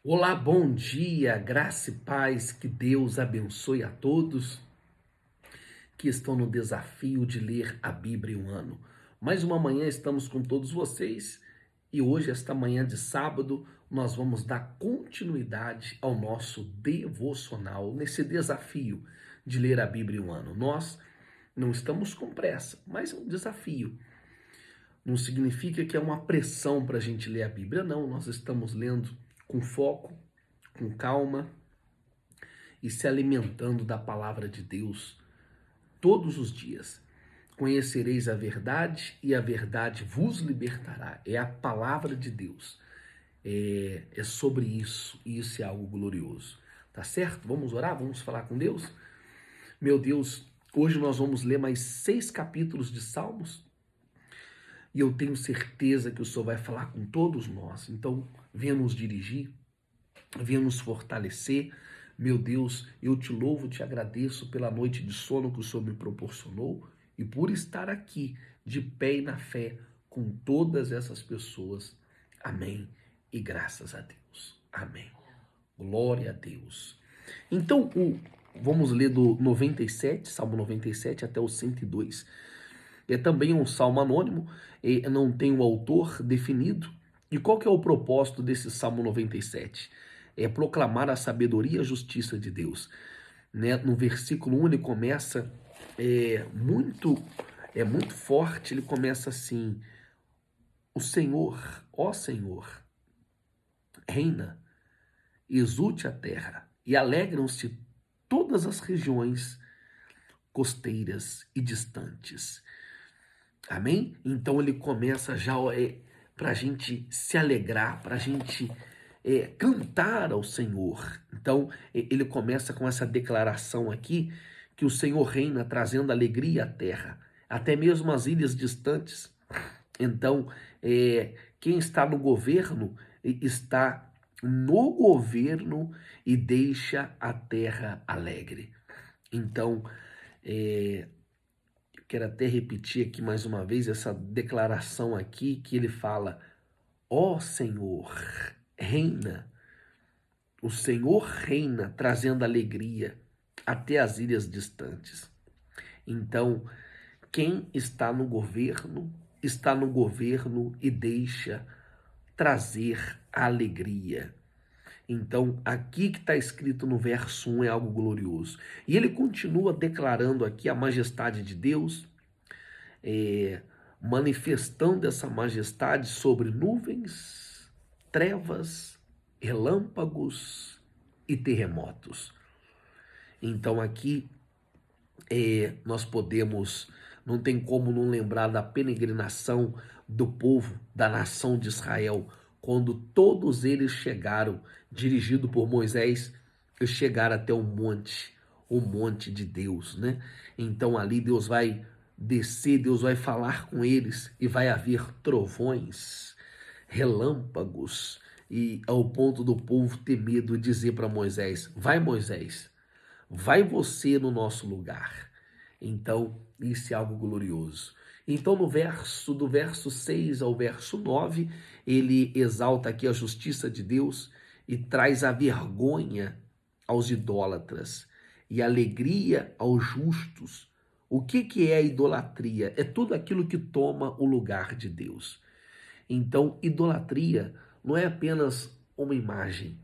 Olá, bom dia, graça e paz, que Deus abençoe a todos que estão no desafio de ler a Bíblia em um ano. Mais uma manhã estamos com todos vocês e hoje, esta manhã de sábado, nós vamos dar continuidade ao nosso devocional, nesse desafio de ler a Bíblia em um ano. Nós não estamos com pressa, mas é um desafio. Não significa que é uma pressão para a gente ler a Bíblia, não. Nós estamos lendo com foco, com calma e se alimentando da palavra de Deus todos os dias. Conhecereis a verdade e a verdade vos libertará. É a palavra de Deus. É sobre isso, e isso é algo glorioso. Tá certo? Vamos orar? Vamos falar com Deus? Meu Deus, hoje nós vamos ler mais 6 capítulos de Salmos e eu tenho certeza que o Senhor vai falar com todos nós. Então, venha nos dirigir, venha nos fortalecer. Meu Deus, eu te louvo, te agradeço pela noite de sono que o Senhor me proporcionou e por estar aqui de pé e na fé com todas essas pessoas. Amém. E graças a Deus. Amém. Glória a Deus. Então, vamos ler do 97, Salmo 97 até o 102. É também um salmo anônimo, não tem um autor definido. E qual que é o propósito desse Salmo 97? É proclamar a sabedoria e a justiça de Deus. Né? No versículo 1 ele começa muito forte, ele começa assim: o Senhor, ó Senhor, reina, exulte a terra e alegram-se todas as regiões costeiras e distantes. Amém? Então ele começa já para a gente se alegrar, para a gente cantar ao Senhor. Então ele começa com essa declaração aqui, que o Senhor reina, trazendo alegria à terra, até mesmo as ilhas distantes. Então quem está no governo está no governo e deixa a terra alegre. Então quero até repetir aqui mais uma vez essa declaração aqui, que ele fala: ó Senhor, reina. O Senhor reina, trazendo alegria até as ilhas distantes. Então, quem está no governo e deixa trazer alegria. Então, aqui que está escrito no verso 1 é algo glorioso. E ele continua declarando aqui a majestade de Deus, manifestando essa majestade sobre nuvens, trevas, relâmpagos e terremotos. Então, aqui nós podemos, não tem como não lembrar da peregrinação do povo, da nação de Israel, quando todos eles chegaram, dirigido por Moisés, chegaram até o monte de Deus, né? Então ali Deus vai descer, Deus vai falar com eles e vai haver trovões, relâmpagos, e ao ponto do povo ter medo e dizer para Moisés: vai Moisés, vai você no nosso lugar. Então, isso é algo glorioso. Então, do verso 6 ao verso 9, ele exalta aqui a justiça de Deus e traz a vergonha aos idólatras e alegria aos justos. O que é a idolatria? É tudo aquilo que toma o lugar de Deus. Então, idolatria não é apenas uma imagem,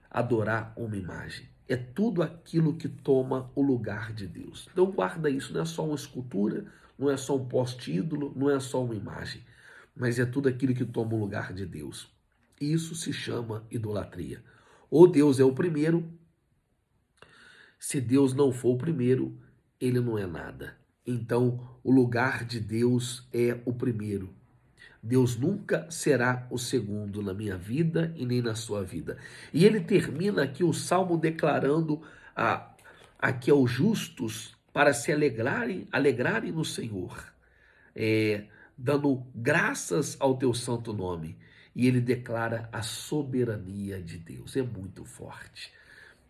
adorar uma imagem. É tudo aquilo que toma o lugar de Deus. Então guarda isso, não é só uma escultura, não é só um poste ídolo, não é só uma imagem, mas é tudo aquilo que toma o lugar de Deus. Isso se chama idolatria. Ou Deus é o primeiro, se Deus não for o primeiro, ele não é nada. Então o lugar de Deus é o primeiro. Deus nunca será o segundo na minha vida e nem na sua vida. E ele termina aqui o salmo declarando aqui aos justos para se alegrarem no Senhor, dando graças ao teu santo nome. E ele declara a soberania de Deus. É muito forte.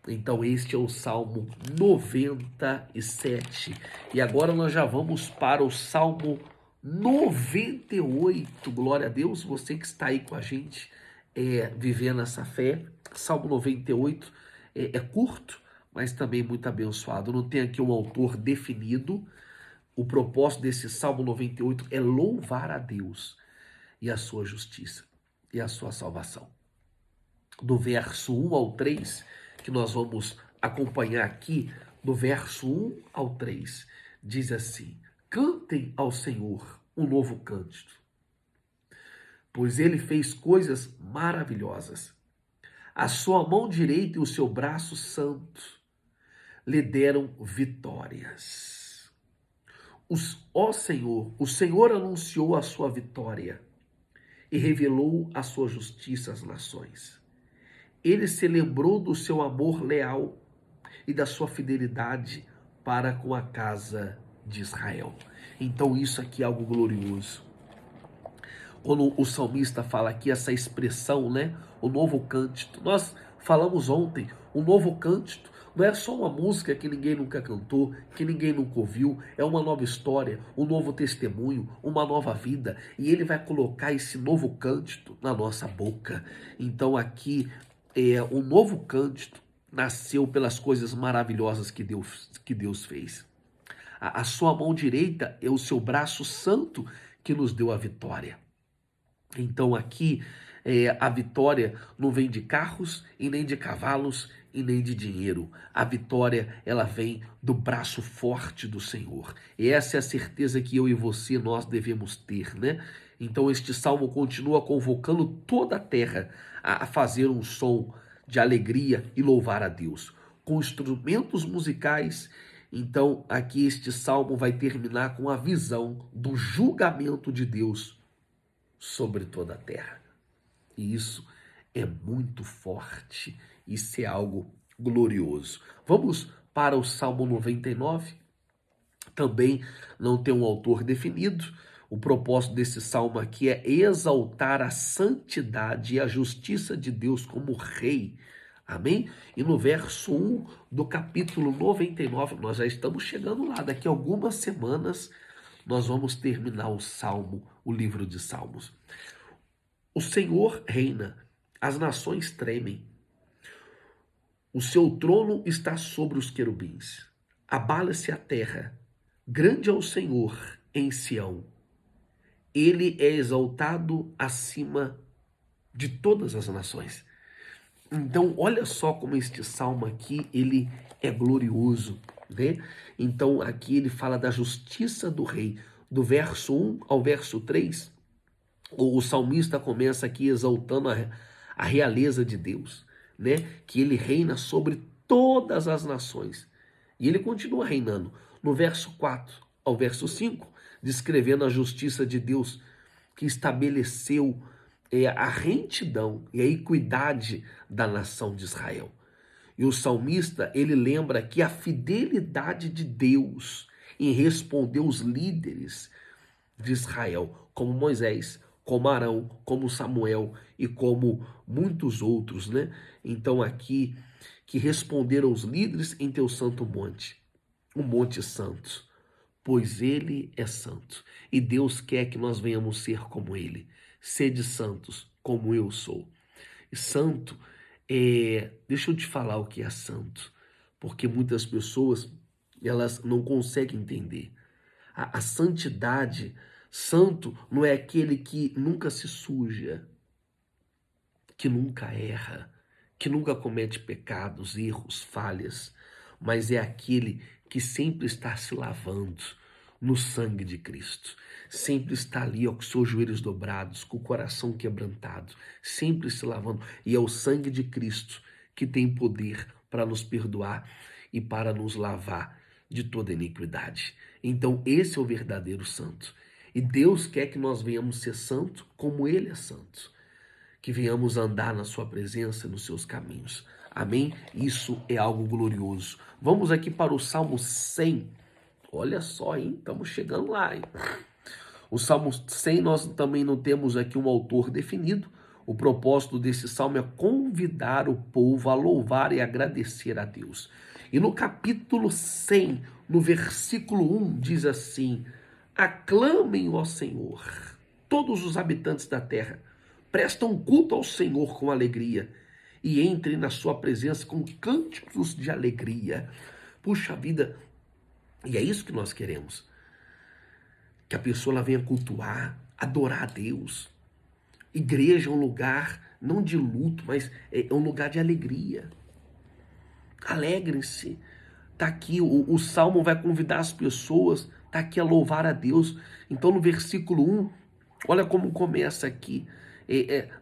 Então este é o Salmo 97. E agora nós já vamos para o Salmo 98. Glória a Deus, você que está aí com a gente, vivendo essa fé. Salmo 98 é curto, mas também muito abençoado. Não tem aqui um autor definido. O propósito desse Salmo 98 é louvar a Deus e a sua justiça e a sua salvação. Do verso 1 ao 3, que nós vamos acompanhar aqui, do verso 1 ao 3, diz assim: cantem ao Senhor um novo cântico, pois ele fez coisas maravilhosas. A sua mão direita e o seu braço santo lhe deram vitórias. Ó Senhor, o Senhor anunciou a sua vitória e revelou a sua justiça às nações. Ele se lembrou do seu amor leal e da sua fidelidade para com a casa de Israel. Então isso aqui é algo glorioso. Quando o salmista fala aqui essa expressão, né? O novo cântico. Nós falamos ontem, o novo cântico não é só uma música que ninguém nunca cantou, que ninguém nunca ouviu, é uma nova história, um novo testemunho, uma nova vida, e ele vai colocar esse novo cântico na nossa boca. Então aqui o novo cântico nasceu pelas coisas maravilhosas que Deus fez. A sua mão direita é o seu braço santo que nos deu a vitória. Então aqui a vitória não vem de carros e nem de cavalos e nem de dinheiro. A vitória ela vem do braço forte do Senhor. E essa é a certeza que eu e você nós devemos ter, né? Então este salmo continua convocando toda a terra a fazer um som de alegria e louvar a Deus com instrumentos musicais. Então aqui este salmo vai terminar com a visão do julgamento de Deus sobre toda a terra. E isso é muito forte, isso é algo glorioso. Vamos para o Salmo 99, também não tem um autor definido. O propósito desse salmo aqui é exaltar a santidade e a justiça de Deus como rei. Amém? E no verso 1 do capítulo 99, nós já estamos chegando lá, daqui a algumas semanas nós vamos terminar o Salmo, o livro de Salmos. O Senhor reina, as nações tremem. O seu trono está sobre os querubins. Abala-se a terra. Grande é o Senhor em Sião. Ele é exaltado acima de todas as nações. Então, olha só como este salmo aqui, ele é glorioso, né? Então, aqui ele fala da justiça do rei. Do verso 1 ao verso 3, o salmista começa aqui exaltando a realeza de Deus, né? Que ele reina sobre todas as nações. E ele continua reinando. No verso 4 ao verso 5, descrevendo a justiça de Deus, que estabeleceu a retidão e a equidade da nação de Israel. E o salmista, ele lembra que a fidelidade de Deus em responder os líderes de Israel, como Moisés, como Arão, como Samuel e como muitos outros, né? Então aqui, que responderam os líderes em teu santo monte, o Monte Santo, pois ele é santo. E Deus quer que nós venhamos ser como ele. Sede santos, como eu sou. E santo, deixa eu te falar o que é santo, porque muitas pessoas, elas não conseguem entender. A santidade, santo não é aquele que nunca se suja, que nunca erra, que nunca comete pecados, erros, falhas, mas é aquele que sempre está se lavando no sangue de Cristo. Sempre está ali, ó, com seus joelhos dobrados, com o coração quebrantado, sempre se lavando. E é o sangue de Cristo que tem poder para nos perdoar e para nos lavar de toda iniquidade. Então esse é o verdadeiro santo. E Deus quer que nós venhamos ser santo como Ele é santo. Que venhamos andar na sua presença, nos seus caminhos. Amém? Isso é algo glorioso. Vamos aqui para o Salmo 100. Olha só, hein? Estamos chegando lá, hein? O Salmo 100 nós também não temos aqui um autor definido. O propósito desse salmo é convidar o povo a louvar e agradecer a Deus. E no capítulo 100, no versículo 1, diz assim: aclamem ao Senhor, todos os habitantes da terra, prestam culto ao Senhor com alegria e entre na sua presença com cânticos de alegria. Puxa vida, e é isso que nós queremos. Que a pessoa ela venha cultuar, adorar a Deus. Igreja é um lugar não de luto, mas é um lugar de alegria. Alegrem-se. Está aqui, o Salmo vai convidar as pessoas, está aqui a louvar a Deus. Então no versículo 1, olha como começa aqui.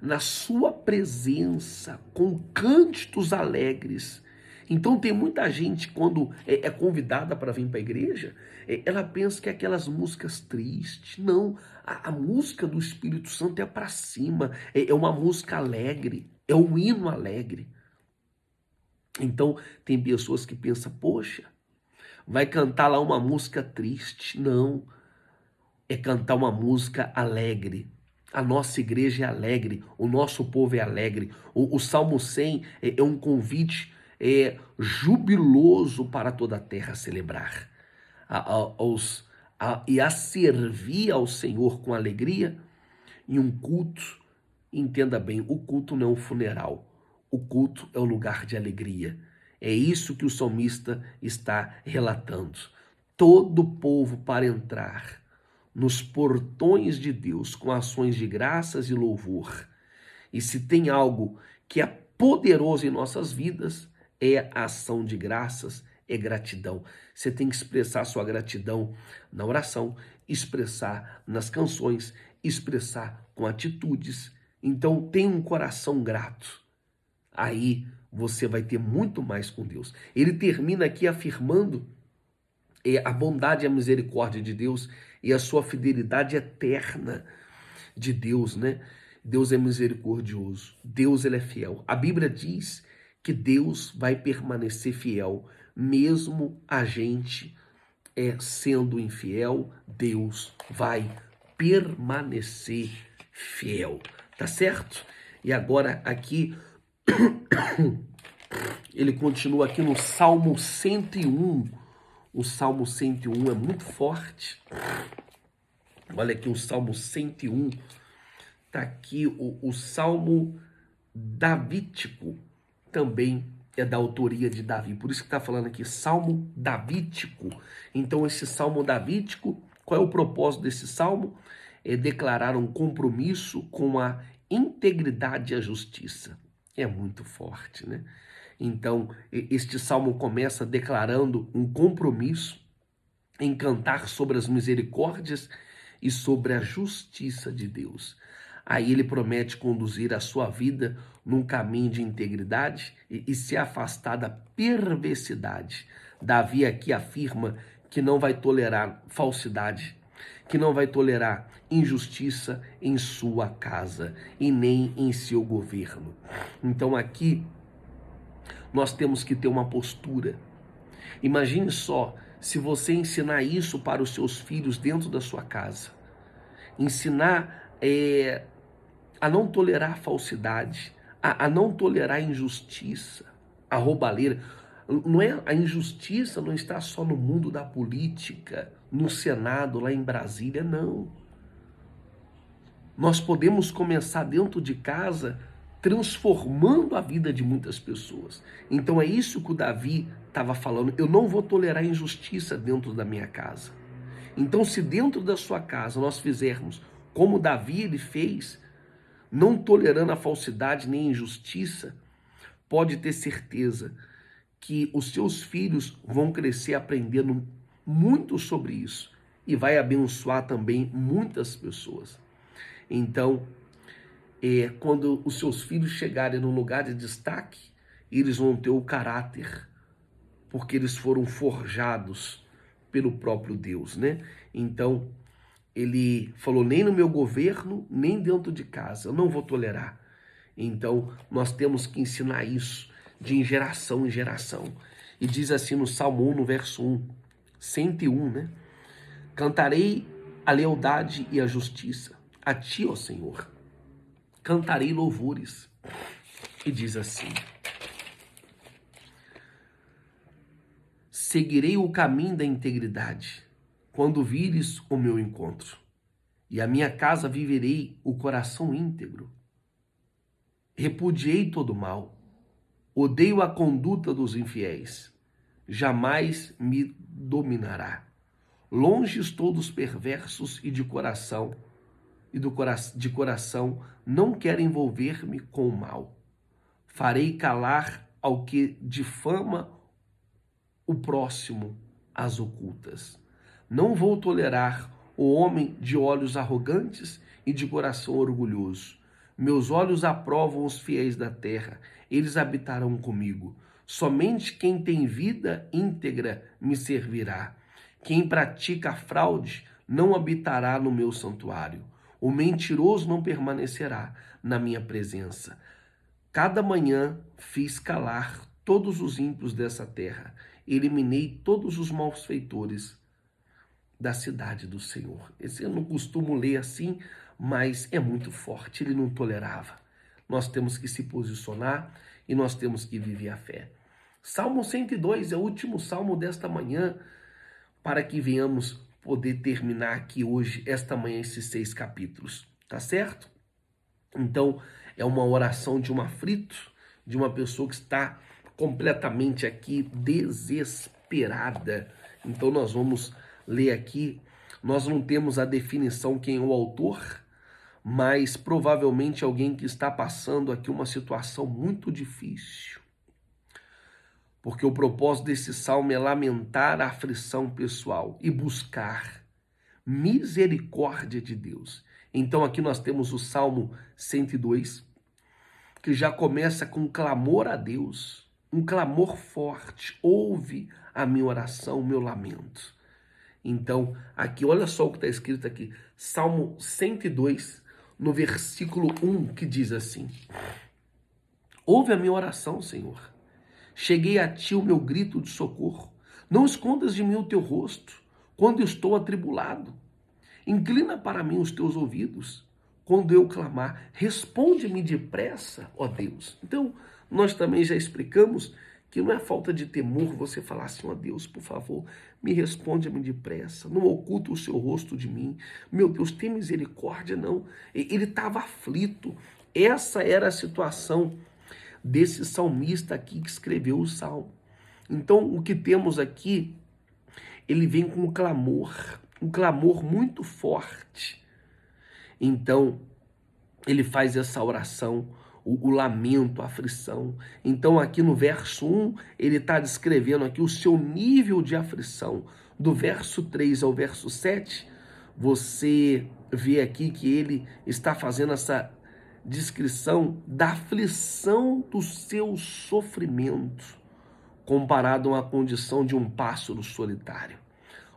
Na sua presença, com cânticos alegres. Então tem muita gente, quando é convidada para vir para a igreja, ela pensa que é aquelas músicas tristes. Não, a música do Espírito Santo é para cima, é uma música alegre, é um hino alegre. Então tem pessoas que pensam, poxa, vai cantar lá uma música triste. Não, é cantar uma música alegre. A nossa igreja é alegre, o nosso povo é alegre. O Salmo 100 é um convite jubiloso para toda a terra celebrar. E a servir ao Senhor com alegria em um culto. Entenda bem, o culto não é um funeral. O culto é um lugar de alegria. É isso que o salmista está relatando. Todo o povo para entrar nos portões de Deus com ações de graças e louvor. E se tem algo que é poderoso em nossas vidas, é a ação de graças, é gratidão. Você tem que expressar sua gratidão na oração, expressar nas canções, expressar com atitudes. Então, tenha um coração grato. Aí você vai ter muito mais com Deus. Ele termina aqui afirmando a bondade e a misericórdia de Deus e a sua fidelidade eterna de Deus, né? Deus é misericordioso, Deus ele é fiel. A Bíblia diz que Deus vai permanecer fiel, mesmo a gente sendo infiel, Deus vai permanecer fiel, tá certo? E agora aqui, ele continua aqui no Salmo 101, o Salmo 101 é muito forte. Olha aqui o Salmo 101. Está aqui o Salmo Davídico. Também é da autoria de Davi. Por isso que está falando aqui Salmo Davídico. Então esse Salmo Davídico, qual é o propósito desse Salmo? É declarar um compromisso com a integridade e a justiça. É muito forte, né? Então, este salmo começa declarando um compromisso em cantar sobre as misericórdias e sobre a justiça de Deus. Aí ele promete conduzir a sua vida num caminho de integridade e se afastar da perversidade. Davi aqui afirma que não vai tolerar falsidade, que não vai tolerar injustiça em sua casa e nem em seu governo. Então aqui nós temos que ter uma postura. Imagine só, se você ensinar isso para os seus filhos dentro da sua casa. Ensinar a não tolerar falsidade, a não tolerar injustiça, a roubalheira. Não é, a injustiça não está só no mundo da política, no Senado, lá em Brasília, não. Nós podemos começar dentro de casa transformando a vida de muitas pessoas. Então é isso que o Davi estava falando. Eu não vou tolerar injustiça dentro da minha casa. Então se dentro da sua casa nós fizermos como Davi ele fez, não tolerando a falsidade nem a injustiça, pode ter certeza que os seus filhos vão crescer aprendendo muito sobre isso e vai abençoar também muitas pessoas. Então, quando os seus filhos chegarem num lugar de destaque, eles vão ter o caráter, porque eles foram forjados pelo próprio Deus, né? Então, ele falou, nem no meu governo, nem dentro de casa, eu não vou tolerar. Então, nós temos que ensinar isso de geração em geração. E diz assim no Salmo 1, no verso 1, 101, né? Cantarei a lealdade e a justiça a ti, ó Senhor. Cantarei louvores. E diz assim: seguirei o caminho da integridade, quando vires o meu encontro, e a minha casa viverei o coração íntegro. Repudiei todo o mal, Odeio a conduta dos infiéis. Jamais me dominará. Longe estou dos perversos e de coração, de coração não quero envolver-me com o mal. Farei calar ao que difama o próximo às ocultas. Não vou tolerar o homem de olhos arrogantes e de coração orgulhoso. Meus olhos aprovam os fiéis da terra, eles habitarão comigo. Somente quem tem vida íntegra me servirá. Quem pratica a fraude não habitará no meu santuário. O mentiroso não permanecerá na minha presença. Cada manhã fiz calar todos os ímpios dessa terra. Eliminei todos os malfeitores da cidade do Senhor. Esse eu não costumo ler assim, mas é muito forte. Ele não tolerava. Nós temos que se posicionar e nós temos que viver a fé. Salmo 102 é o último salmo desta manhã, para que venhamos poder terminar aqui hoje, esta manhã, esses 6 capítulos. Tá certo? Então, é uma oração de um aflito, de uma pessoa que está completamente aqui desesperada. Então, nós vamos ler aqui. Nós não temos a definição quem é o autor, mas provavelmente alguém que está passando aqui uma situação muito difícil. Porque o propósito desse salmo é lamentar a aflição pessoal e buscar misericórdia de Deus. Então aqui nós temos o Salmo 102, que já começa com um clamor a Deus, um clamor forte. Ouve a minha oração, o meu lamento. Então, aqui, olha só o que está escrito aqui, Salmo 102, no versículo 1, que diz assim: ouve a minha oração, Senhor. Cheguei a ti o meu grito de socorro. Não escondas de mim o teu rosto, quando estou atribulado. Inclina para mim os teus ouvidos, quando eu clamar. Responde-me depressa, ó Deus. Então, nós também já explicamos que não é falta de temor você falar assim: ó Deus, por favor, me responde-me depressa. Não oculta o seu rosto de mim. Meu Deus, tem misericórdia, não. Ele estava aflito. Essa era a situação desse salmista aqui que escreveu o salmo. Então, o que temos aqui, ele vem com um clamor muito forte. Então, ele faz essa oração, o lamento, a aflição. Então, aqui no verso 1, ele está descrevendo aqui o seu nível de aflição. Do verso 3 ao verso 7, você vê aqui que ele está fazendo essa descrição da aflição do seu sofrimento, comparado a uma condição de um pássaro solitário.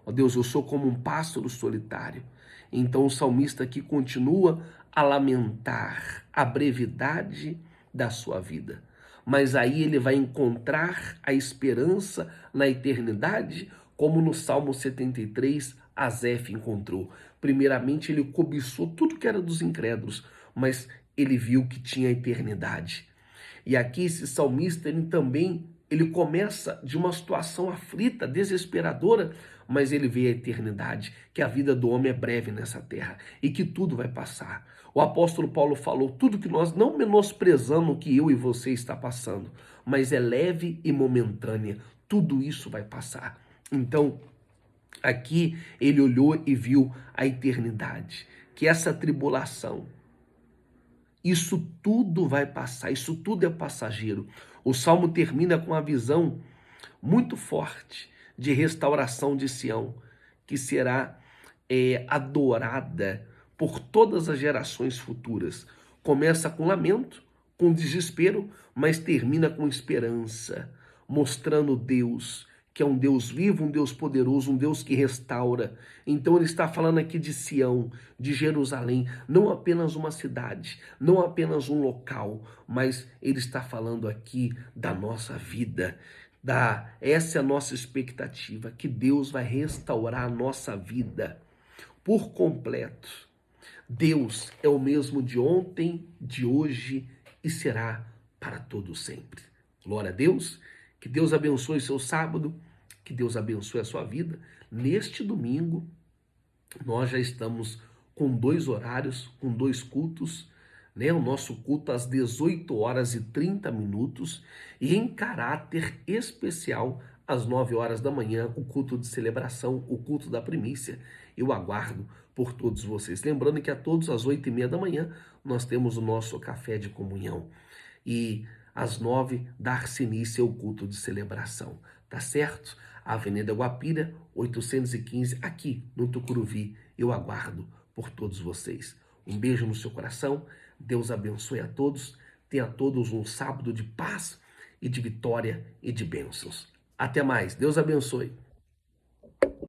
Ó Deus, eu sou como um pássaro solitário. Então o salmista aqui continua a lamentar a brevidade da sua vida. Mas aí ele vai encontrar a esperança na eternidade, como no Salmo 73, Asaf encontrou. Primeiramente, ele cobiçou tudo que era dos incrédulos, mas ele viu que tinha a eternidade. E aqui esse salmista, ele começa de uma situação aflita, desesperadora, mas ele vê a eternidade, que a vida do homem é breve nessa terra e que tudo vai passar. O apóstolo Paulo falou, tudo que nós não menosprezamos o que eu e você está passando, mas é leve e momentânea, tudo isso vai passar. Então, aqui ele olhou e viu a eternidade, que essa tribulação, isso tudo vai passar, isso tudo é passageiro. O Salmo termina com uma visão muito forte de restauração de Sião, que será adorada por todas as gerações futuras. Começa com lamento, com desespero, mas termina com esperança, mostrando Deus, que é um Deus vivo, um Deus poderoso, um Deus que restaura. Então ele está falando aqui de Sião, de Jerusalém, não apenas uma cidade, não apenas um local, mas ele está falando aqui da nossa vida. Essa é a nossa expectativa, que Deus vai restaurar a nossa vida por completo. Deus é o mesmo de ontem, de hoje e será para todo sempre. Glória a Deus. Que Deus abençoe seu sábado, que Deus abençoe a sua vida. Neste domingo, nós já estamos com 2 horários, com 2 cultos, né? O nosso culto às 18 horas e 30 minutos e em caráter especial às 9 horas da manhã, o culto de celebração, o culto da primícia. Eu aguardo por todos vocês. Lembrando que a todos às 8h30 da manhã nós temos o nosso café de comunhão. E às 9 dar-se início ao culto de celebração, tá certo? Avenida Guapira, 815, aqui no Tucuruvi. Eu aguardo por todos vocês. Um beijo no seu coração, Deus abençoe a todos, tenha todos um sábado de paz e de vitória e de bênçãos. Até mais, Deus abençoe.